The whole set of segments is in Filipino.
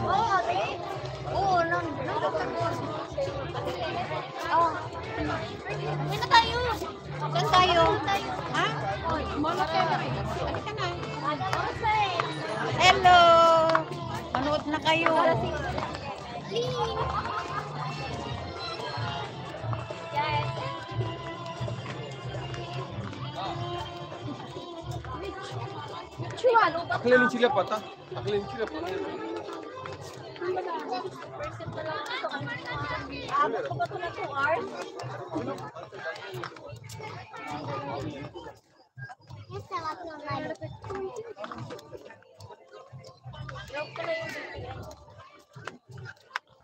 Oo, oh. Uwi na tayo. Saan tayo? Ha? Molo tayo. Halika na. Hello! Manood na kayo. Aklin sila pata. Aklin sila pata. Abot ko ba ito na 2 hours?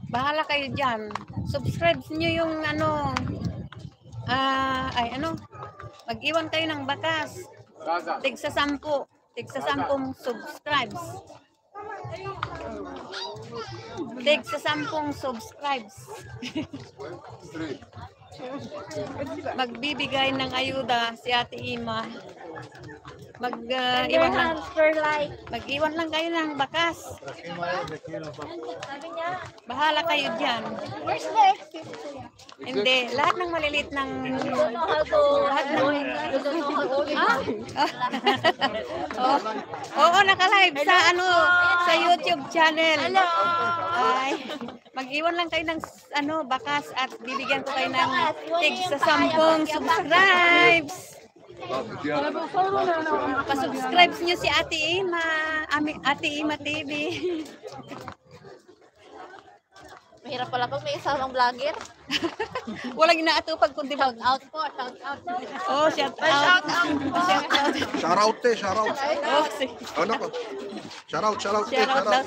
Bahala kayo dyan. Subscribe nyo yung ano. Mag-iwan kayo ng bakas. Tigsa 10 subscribes. Tigsa 10 subscribes. Magbibigay ng ayuda si Ate Ima. Mag-iwan lang kayo ng bakas. Bahala kayo dyan. Hindi, lahat ng malilit ng Oo, naka-live sa sa YouTube channel. Ay, mag-iwan lang kayo ng bakas at bibigyan ko kayo ng tigsa 10 subscribes. Pa-subscribe niyo si Ate Ima, Ate Ima TV. Mahirap pala pag may isang vlogger. Walang inaatupag kundi shout out po, shout out. Oh, shout out. Shout out te, shout out. Oh, Ano ko? Shout out, shout out te, shout out.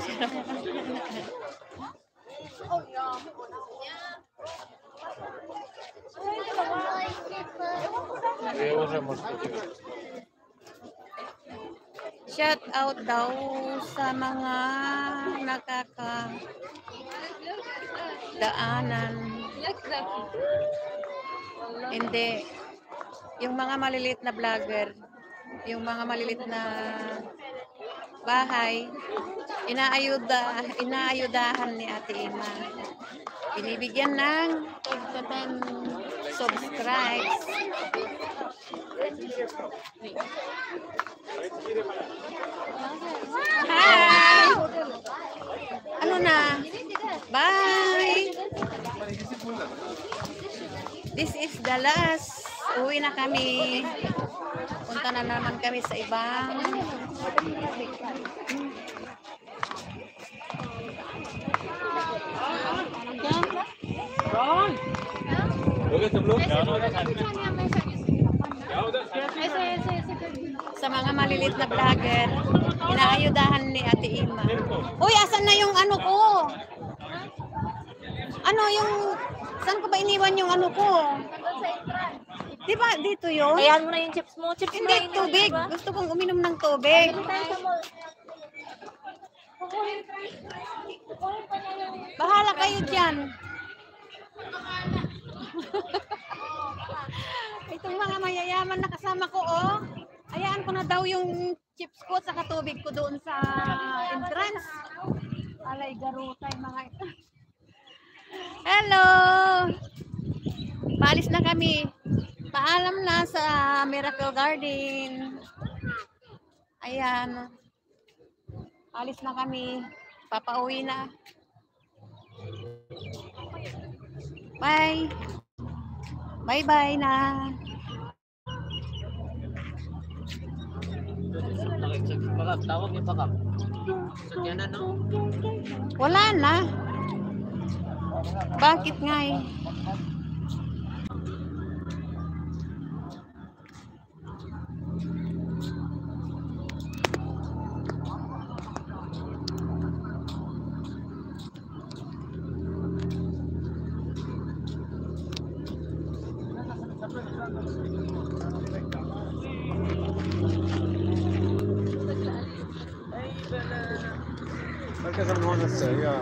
Shout out daw sa mga nakakadaanan. Hindi. Yung mga maliliit na vlogger, yung mga maliliit na bahay, inaayudahan ni Ate Ima. Binibigyan ng 10 subscribes. Hi! Ano na? Bye! This is the last. Uwi na kami. Punta na naman kami sa ibang sa mga malilit na vlogger, inaayudahan ni Ate Ima. Uy, asan na yung ano ko? Ano yung, saan ko ba iniwan yung ano ko? Di ba dito yun? Ayan mo na yung chips mo. Chips Hindi, mo tubig. Gusto kong uminom ng tubig. Bahala kayo dyan. Itong mga mayayaman na kasama ko, oh. Ayaan ko na daw yung chips ko sa tubig ko doon sa entrance. Alay, garutay mga ito. Hello! Paalis na kami. Paalam na sa Miracle Garden. Ayan. Alis na kami. Papauwi na. Bye. Bye-bye na. Tawag niyo pa ka. Sadya na, no? Wala na. Bakit nga eh? Herkes har en annan säga.